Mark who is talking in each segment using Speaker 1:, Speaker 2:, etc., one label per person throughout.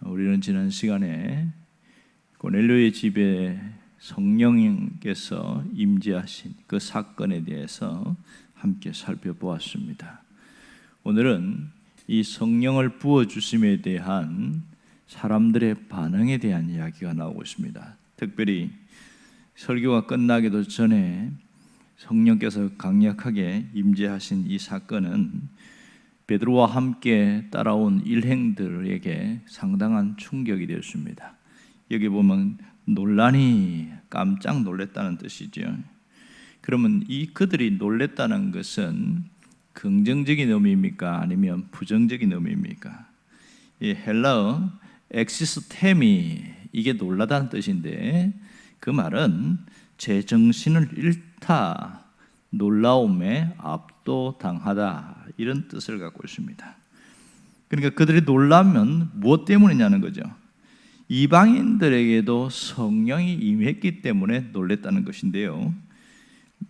Speaker 1: 우리는 지난 시간에 고넬료의 집에 성령께서 임재하신 그 사건에 대해서 함께 살펴보았습니다. 오늘은 이 성령을 부어주심에 대한 사람들의 반응에 대한 이야기가 나오고 있습니다. 특별히 설교가 끝나기도 전에 성령께서 강력하게 임재하신 이 사건은 베드로와 함께 따라온 일행들에게 상당한 충격이 되었습니다. 여기 보면 논란이 깜짝 놀랐다는 뜻이죠. 그러면 그들이 놀랐다는 것은 긍정적인 의미입니까? 아니면 부정적인 의미입니까? 이 헬라어 엑시스템이 이게 놀라다는 뜻인데, 그 말은 제 정신을 잃다, 놀라움에 압도당하다, 이런 뜻을 갖고 있습니다. 그러니까 그들이 놀라면 무엇 때문이냐는 거죠. 이방인들에게도 성령이 임했기 때문에 놀랬다는 것인데요,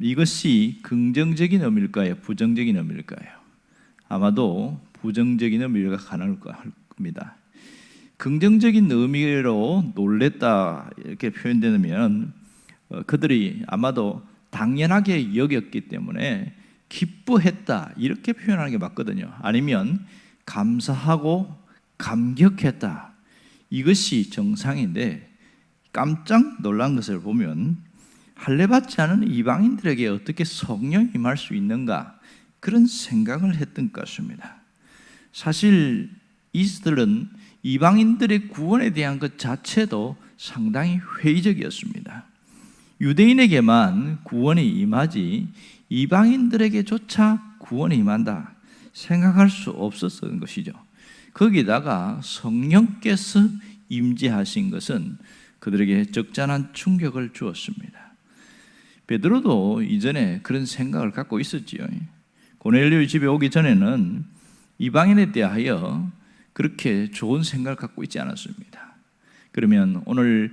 Speaker 1: 이것이 긍정적인 의미일까요? 부정적인 의미일까요? 아마도 부정적인 의미가 가능할 겁니다. 긍정적인 의미로 놀랬다 이렇게 표현되면 그들이 아마도 당연하게 여겼기 때문에 기뻐했다 이렇게 표현하는 게 맞거든요. 아니면 감사하고 감격했다, 이것이 정상인데, 깜짝 놀란 것을 보면 할례받지 않은 이방인들에게 어떻게 성령이 임할 수 있는가, 그런 생각을 했던 것 같습니다. 사실 이들은 이방인들의 구원에 대한 것 자체도 상당히 회의적이었습니다. 유대인에게만 구원이 임하지 이방인들에게조차 구원이 임한다 생각할 수 없었던 것이죠. 거기다가 성령께서 임재하신 것은 그들에게 적잖은 충격을 주었습니다. 베드로도 이전에 그런 생각을 갖고 있었지요. 고넬료 집에 오기 전에는 이방인에 대하여 그렇게 좋은 생각을 갖고 있지 않았습니다. 그러면 오늘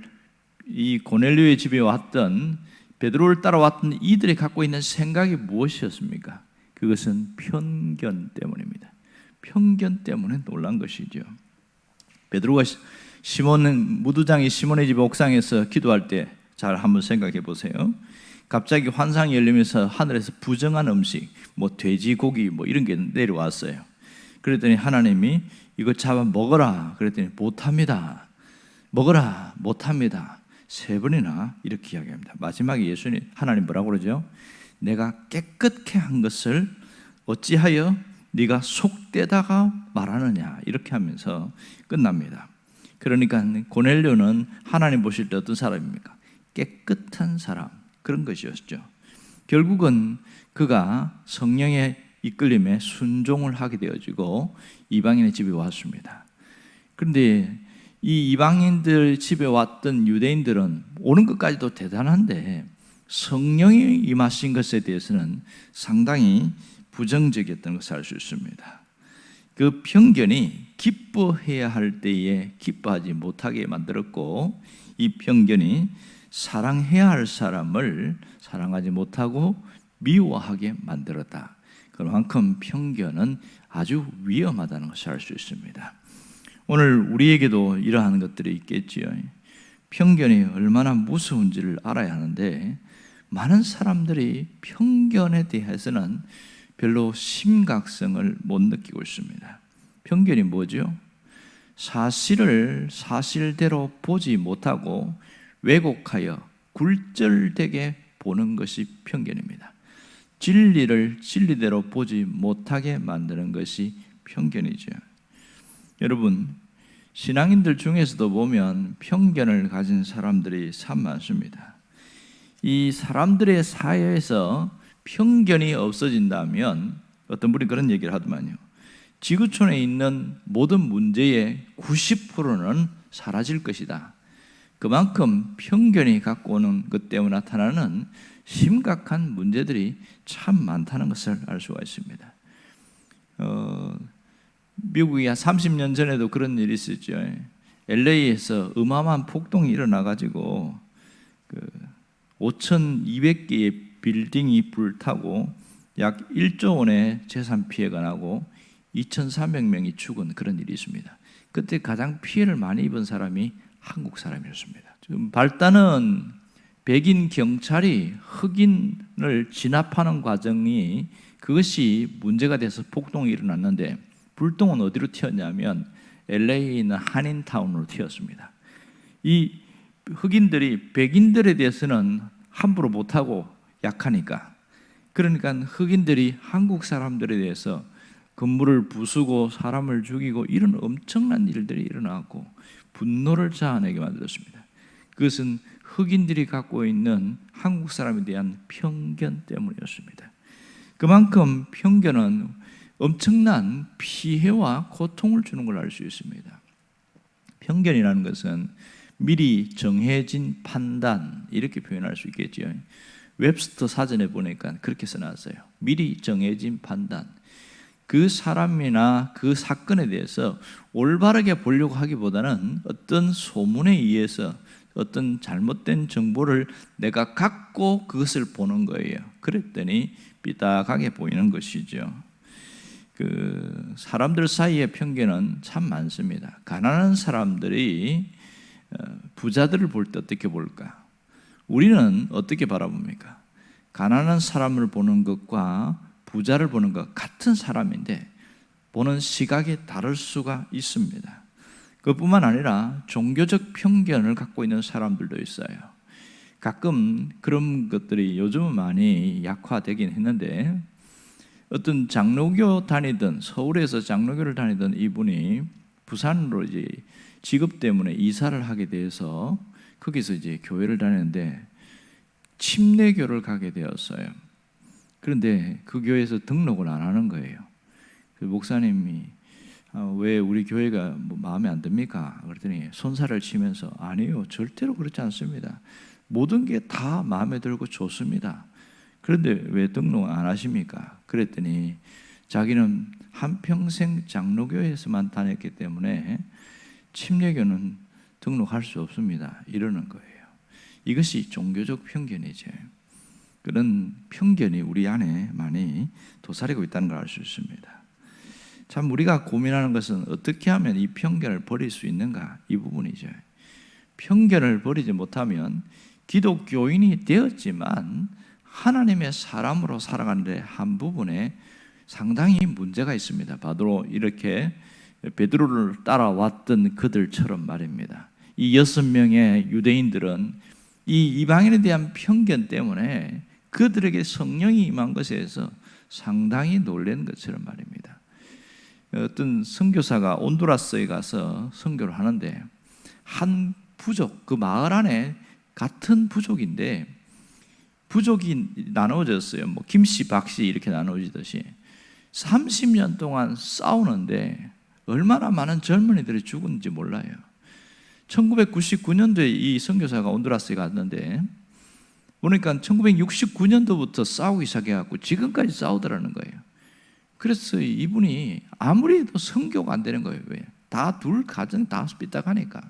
Speaker 1: 이 고넬료의 집에 왔던, 베드로를 따라왔던 이들이 갖고 있는 생각이 무엇이었습니까? 그것은 편견 때문입니다. 편견 때문에 놀란 것이죠. 베드로가 무두장이 시몬의 집 옥상에서 기도할 때 잘 한번 생각해 보세요. 갑자기 환상이 열리면서 하늘에서 부정한 음식, 돼지고기 이런 게 내려왔어요. 그랬더니 하나님이 이거 잡아 먹어라 그랬더니 못합니다. 먹어라, 못합니다. 3번이나 이렇게 이야기합니다. 마지막에 하나님 뭐라고 그러죠? 내가 깨끗게 한 것을 어찌하여 네가 속되다가 말하느냐, 이렇게 하면서 끝납니다. 그러니까 고넬료는 하나님 보실 때 어떤 사람입니까? 깨끗한 사람, 그런 것이었죠. 결국은 그가 성령의 이끌림에 순종을 하게 되어지고 이방인의 집에 왔습니다. 그런데 이 이방인들 집에 왔던 유대인들은 오는 것까지도 대단한데 성령이 임하신 것에 대해서는 상당히 부정적이었던 것을 알 수 있습니다. 그 편견이 기뻐해야 할 때에 기뻐하지 못하게 만들었고, 이 편견이 사랑해야 할 사람을 사랑하지 못하고 미워하게 만들었다. 그만큼 편견은 아주 위험하다는 것을 알 수 있습니다. 오늘 우리에게도 이러한 것들이 있겠지요. 편견이 얼마나 무서운지를 알아야 하는데, 많은 사람들이 편견에 대해서는 별로 심각성을 못 느끼고 있습니다. 편견이 뭐죠? 사실을 사실대로 보지 못하고 왜곡하여 굴절되게 보는 것이 편견입니다. 진리를 진리대로 보지 못하게 만드는 것이 편견이죠. 여러분, 신앙인들 중에서도 보면 편견을 가진 사람들이 참 많습니다. 이 사람들의 사회에서 편견이 없어진다면, 어떤 분이 그런 얘기를 하더만요. 지구촌에 있는 모든 문제의 90%는 사라질 것이다. 그만큼 편견이 갖고 오는 것 때문에 나타나는 심각한 문제들이 참 많다는 것을 알 수가 있습니다. 미국이 한 30년 전에도 그런 일이 있었죠. LA에서 어마어마한 폭동이 일어나가지고 5,200개의 빌딩이 불타고 약 1조 원의 재산 피해가 나고 2,300명이 죽은 그런 일이 있습니다. 그때 가장 피해를 많이 입은 사람이 한국 사람이었습니다. 지금 발단은 백인 경찰이 흑인을 진압하는 과정이 그것이 문제가 돼서 폭동이 일어났는데, 불똥은 어디로 튀었냐면 LA에 있는 한인타운으로 튀었습니다. 이 흑인들이 백인들에 대해서는 함부로 못하고 약하니까, 그러니까 흑인들이 한국 사람들에 대해서 건물을 부수고 사람을 죽이고 이런 엄청난 일들이 일어나고 분노를 자아내게 만들었습니다. 그것은 흑인들이 갖고 있는 한국 사람에 대한 편견 때문이었습니다. 그만큼 편견은 엄청난 피해와 고통을 주는 걸 알 수 있습니다. 편견이라는 것은 미리 정해진 판단, 이렇게 표현할 수 있겠죠. 웹스터 사전에 보니까 그렇게 써놨어요. 미리 정해진 판단. 그 사람이나 그 사건에 대해서 올바르게 보려고 하기보다는 어떤 소문에 의해서 어떤 잘못된 정보를 내가 갖고 그것을 보는 거예요. 그랬더니 삐딱하게 보이는 것이죠. 사람들 사이의 편견은 참 많습니다. 가난한 사람들이 부자들을 볼 때 어떻게 볼까? 우리는 어떻게 바라봅니까? 가난한 사람을 보는 것과 부자를 보는 것 같은 사람인데 보는 시각이 다를 수가 있습니다. 그뿐만 아니라 종교적 편견을 갖고 있는 사람들도 있어요. 가끔 그런 것들이 요즘은 많이 약화되긴 했는데, 어떤 장로교 다니던, 서울에서 장로교를 다니던 이분이 부산으로 이제 직업 때문에 이사를 하게 돼서 거기서 이제 교회를 다니는데 침례교를 가게 되었어요. 그런데 그 교회에서 등록을 안 하는 거예요. 그 목사님이 왜 우리 교회가 뭐 마음에 안 듭니까? 그랬더니 손살을 치면서 아니요, 절대로 그렇지 않습니다. 모든 게 다 마음에 들고 좋습니다. 그런데 왜 등록 안 하십니까? 그랬더니 자기는 한평생 장로교회에서만 다녔기 때문에 침례교는 등록할 수 없습니다, 이러는 거예요. 이것이 종교적 편견이죠. 그런 편견이 우리 안에 많이 도사리고 있다는 걸 알 수 있습니다. 참 우리가 고민하는 것은 어떻게 하면 이 편견을 버릴 수 있는가, 이 부분이죠. 편견을 버리지 못하면 기독교인이 되었지만 하나님의 사람으로 살아가는 데 한 부분에 상당히 문제가 있습니다. 바로 이렇게 베드로를 따라왔던 그들처럼 말입니다. 이 6명의 유대인들은 이 이방인에 대한 편견 때문에 그들에게 성령이 임한 것에서 상당히 놀란 것처럼 말입니다. 어떤 선교사가 온두라스에 가서 선교를 하는데 한 부족, 그 마을 안에 같은 부족인데 부족이 나눠졌어요. 뭐 김씨, 박씨 이렇게 나눠지듯이 30년 동안 싸우는데 얼마나 많은 젊은이들이 죽은지 몰라요. 1999년도에 이 선교사가 온두라스에 갔는데 보니까 1969년도부터 싸우기 시작해갖고 지금까지 싸우더라는 거예요. 그래서 이분이 아무리 해도 선교가 안 되는 거예요. 왜? 다 둘 가정 다 삐딱하니까.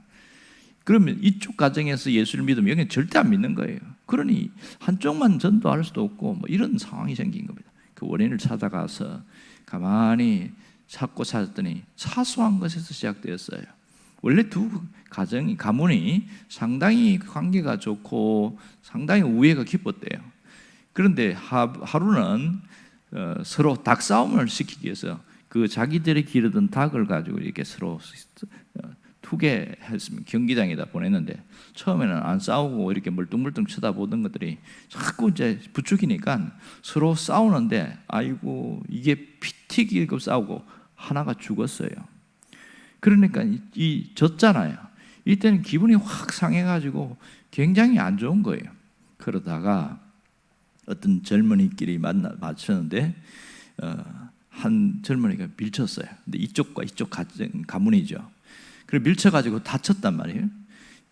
Speaker 1: 그러면 이쪽 가정에서 예수를 믿으면 여기는 절대 안 믿는 거예요. 그러니 한쪽만 전도할 수도 없고 뭐 이런 상황이 생긴 겁니다. 그 원인을 찾아가서 가만히 찾고 찾았더니 사소한 것에서 시작되었어요. 원래 두 가문이 상당히 관계가 좋고 상당히 우애가 깊었대요. 그런데 하루는 서로 닭 싸움을 시키기 위해서 그 자기들이 기르던 닭을 가지고 이렇게 서로 투게했으면 경기장에다 보냈는데 처음에는 안 싸우고 이렇게 멀뚱멀뚱 쳐다보던 것들이 자꾸 이제 부추기니까 서로 싸우는데 아이고 이게 피 튀기고 싸우고 하나가 죽었어요. 그러니까 이 졌잖아요. 이때는 기분이 확 상해가지고 굉장히 안 좋은 거예요. 그러다가 어떤 젊은이끼리 맞췄는데 한 젊은이가 밀쳤어요. 근데 이쪽과 이쪽 가문이죠. 그래서 밀쳐가지고 다쳤단 말이에요.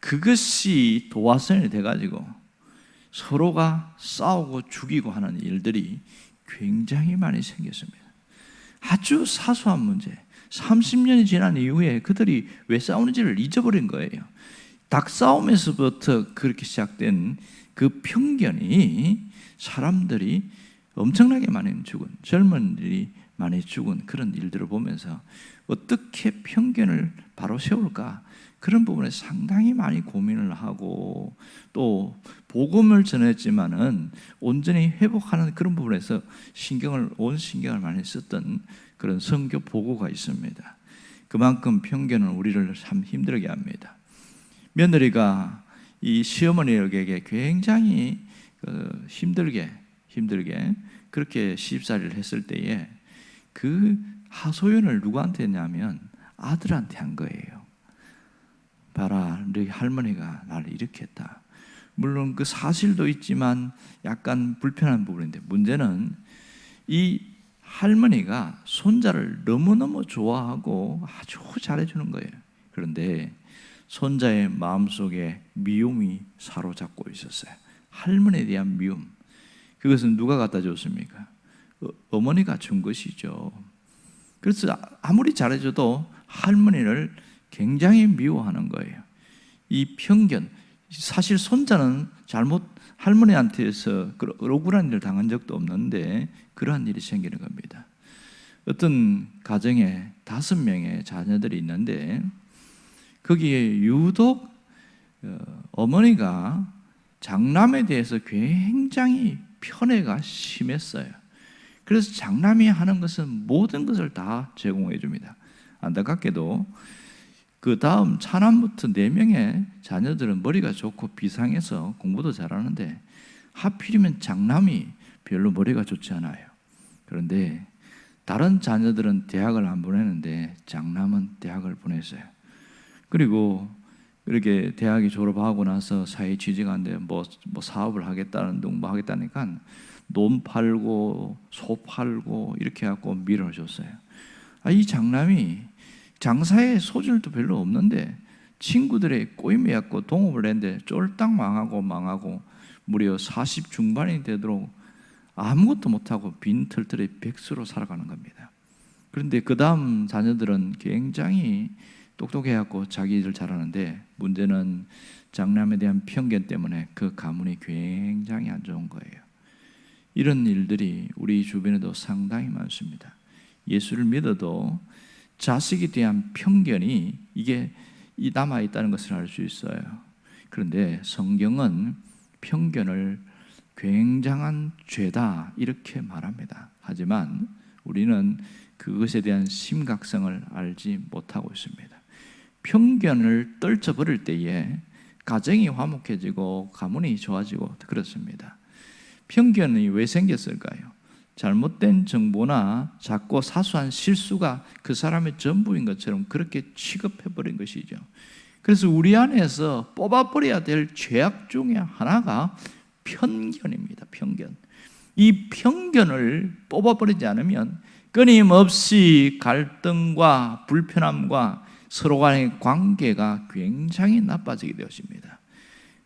Speaker 1: 그것이 도화선이 돼가지고 서로가 싸우고 죽이고 하는 일들이 굉장히 많이 생겼습니다. 아주 사소한 문제. 30년이 지난 이후에 그들이 왜 싸우는지를 잊어버린 거예요. 닭싸움에서부터 그렇게 시작된 그 편견이 사람들이 엄청나게 많이 죽은 젊은이들이 많이 죽은 그런 일들을 보면서 어떻게 편견을 바로 세울까, 그런 부분에 상당히 많이 고민을 하고, 또 복음을 전했지만은 온전히 회복하는 그런 부분에서 온 신경을 많이 썼던 그런 선교 보고가 있습니다. 그만큼 편견은 우리를 참 힘들게 합니다. 며느리가 이 시어머니에게 굉장히 힘들게 그렇게 시집살이를 했을 때에 그 하소연을 누구한테 했냐면 아들한테 한 거예요. 봐라, 너희 할머니가 나를 이렇게 했다. 물론 그 사실도 있지만 약간 불편한 부분인데, 문제는 이 할머니가 손자를 너무너무 좋아하고 아주 잘해주는 거예요. 그런데 손자의 마음속에 미움이 사로잡고 있었어요. 할머니에 대한 미움. 그것은 누가 갖다 줬습니까? 어머니가 준 것이죠. 그래서 아무리 잘해줘도 할머니를 굉장히 미워하는 거예요. 이 편견, 사실 손자는 할머니한테서 억울한 일을 당한 적도 없는데 그러한 일이 생기는 겁니다. 어떤 가정에 5명의 자녀들이 있는데 거기에 유독 어머니가 장남에 대해서 굉장히 편애가 심했어요. 그래서 장남이 하는 것은 모든 것을 다 제공해 줍니다. 안타깝게도 그 다음 차남부터 4명의 자녀들은 머리가 좋고 비상해서 공부도 잘하는데 하필이면 장남이 별로 머리가 좋지 않아요. 그런데 다른 자녀들은 대학을 안 보내는데 장남은 대학을 보냈어요. 그리고 이렇게 대학이 졸업하고 나서 사회 취직하는데 뭐 사업을 하겠다는 둥 하겠다니까 논 팔고 소 팔고 이렇게 해갖고 밀어줬어요. 이 장남이 장사의 소질도 별로 없는데 친구들의 꼬임에 갖고 동업을 했는데 쫄딱 망하고 무려 40 중반이 되도록 아무것도 못하고 빈털털의 백수로 살아가는 겁니다. 그런데 그 다음 자녀들은 굉장히 똑똑해갖고 자기 일 잘하는데 문제는 장남에 대한 편견 때문에 그 가문이 굉장히 안 좋은 거예요. 이런 일들이 우리 주변에도 상당히 많습니다. 예수를 믿어도 자식에 대한 편견이 이게 남아있다는 것을 알 수 있어요. 그런데 성경은 편견을 굉장한 죄다 이렇게 말합니다. 하지만 우리는 그것에 대한 심각성을 알지 못하고 있습니다. 편견을 떨쳐버릴 때에 가정이 화목해지고 가문이 좋아지고 그렇습니다. 편견이 왜 생겼을까요? 잘못된 정보나 작고 사소한 실수가 그 사람의 전부인 것처럼 그렇게 취급해버린 것이죠. 그래서 우리 안에서 뽑아버려야 될 죄악 중에 하나가 편견입니다. 편견. 이 편견을 뽑아버리지 않으면 끊임없이 갈등과 불편함과 서로 간의 관계가 굉장히 나빠지게 되었습니다.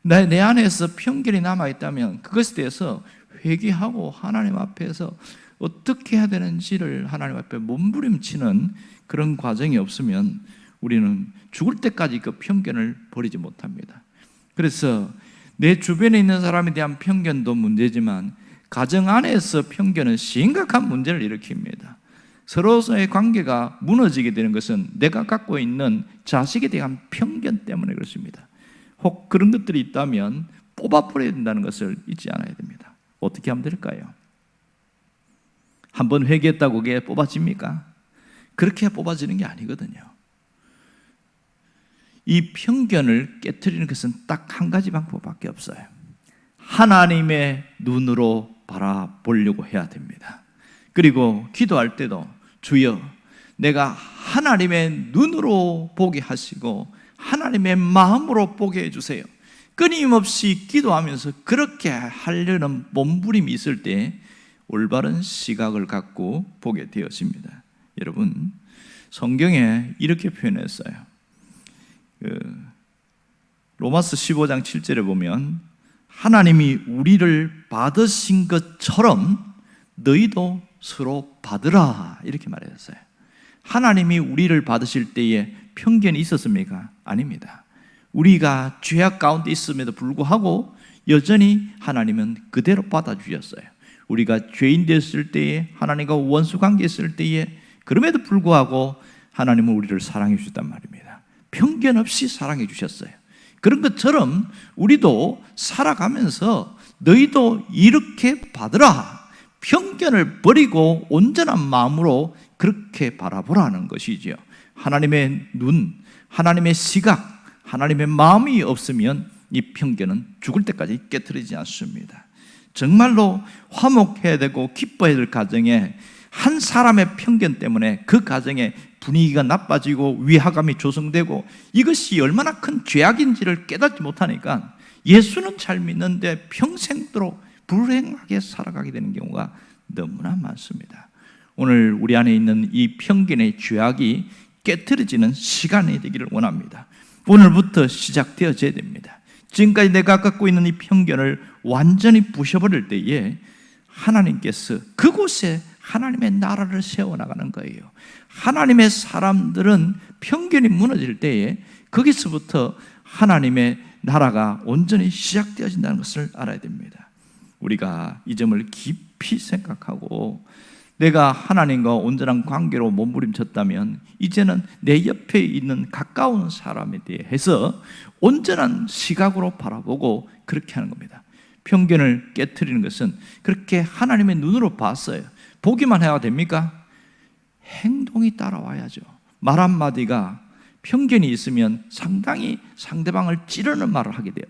Speaker 1: 내 안에서 편견이 남아있다면 그것에 대해서 회개하고 하나님 앞에서 어떻게 해야 되는지를 하나님 앞에 몸부림치는 그런 과정이 없으면 우리는 죽을 때까지 그 편견을 버리지 못합니다. 그래서 내 주변에 있는 사람에 대한 편견도 문제지만 가정 안에서 편견은 심각한 문제를 일으킵니다. 서로의 관계가 무너지게 되는 것은 내가 갖고 있는 자식에 대한 편견 때문에 그렇습니다. 혹 그런 것들이 있다면 뽑아버려야 된다는 것을 잊지 않아야 됩니다. 어떻게 하면 될까요? 한번 회개했다고 그게 뽑아집니까? 그렇게 뽑아지는 게 아니거든요. 이 편견을 깨트리는 것은 딱 한 가지 방법밖에 없어요. 하나님의 눈으로 바라보려고 해야 됩니다. 그리고 기도할 때도 주여, 내가 하나님의 눈으로 보게 하시고 하나님의 마음으로 보게 해주세요. 끊임없이 기도하면서 그렇게 하려는 몸부림이 있을 때 올바른 시각을 갖고 보게 되었습니다. 여러분, 성경에 이렇게 표현했어요. 로마서 15장 7절에 보면 하나님이 우리를 받으신 것처럼 너희도 서로 받으라 이렇게 말했어요. 하나님이 우리를 받으실 때에 편견이 있었습니까? 아닙니다. 우리가 죄악 가운데 있음에도 불구하고 여전히 하나님은 그대로 받아주셨어요. 우리가 죄인 됐을 때에, 하나님과 원수 관계 있을 때에, 그럼에도 불구하고 하나님은 우리를 사랑해 주셨단 말입니다. 편견 없이 사랑해 주셨어요. 그런 것처럼 우리도 살아가면서 너희도 이렇게 받으라, 편견을 버리고 온전한 마음으로 그렇게 바라보라는 것이죠. 하나님의 눈, 하나님의 시각, 하나님의 마음이 없으면 이 편견은 죽을 때까지 깨트리지 않습니다. 정말로 화목해야 되고 기뻐해야 될 가정에 한 사람의 편견 때문에 그 가정의 분위기가 나빠지고 위화감이 조성되고 이것이 얼마나 큰 죄악인지를 깨닫지 못하니까 예수는 잘 믿는데 평생도록 불행하게 살아가게 되는 경우가 너무나 많습니다. 오늘 우리 안에 있는 이 편견의 죄악이 깨트려지는 시간이 되기를 원합니다. 오늘부터 시작되어져야 됩니다. 지금까지 내가 갖고 있는 이 편견을 완전히 부셔버릴 때에 하나님께서 그곳에 하나님의 나라를 세워나가는 거예요. 하나님의 사람들은 편견이 무너질 때에 거기서부터 하나님의 나라가 온전히 시작되어진다는 것을 알아야 됩니다. 우리가 이 점을 깊이 생각하고 내가 하나님과 온전한 관계로 몸부림쳤다면 이제는 내 옆에 있는 가까운 사람에 대해서 온전한 시각으로 바라보고 그렇게 하는 겁니다. 편견을 깨트리는 것은 그렇게 하나님의 눈으로 봤어요. 보기만 해야 됩니까? 행동이 따라와야죠. 말 한마디가 편견이 있으면 상당히 상대방을 찌르는 말을 하게 되어요.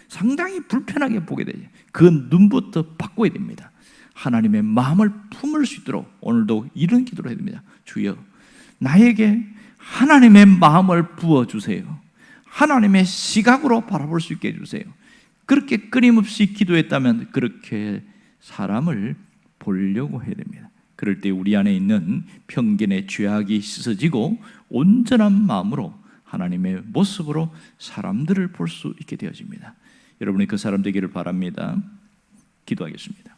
Speaker 1: 상당히 불편하게 보게 되죠. 그 눈부터 바꿔야 됩니다. 하나님의 마음을 품을 수 있도록 오늘도 이런 기도를 해야 됩니다. 주여, 나에게 하나님의 마음을 부어주세요. 하나님의 시각으로 바라볼 수 있게 해주세요. 그렇게 끊임없이 기도했다면 그렇게 사람을 보려고 해야 됩니다. 그럴 때 우리 안에 있는 편견의 죄악이 씻어지고 온전한 마음으로 하나님의 모습으로 사람들을 볼 수 있게 되어집니다. 여러분이 그 사람 되기를 바랍니다. 기도하겠습니다.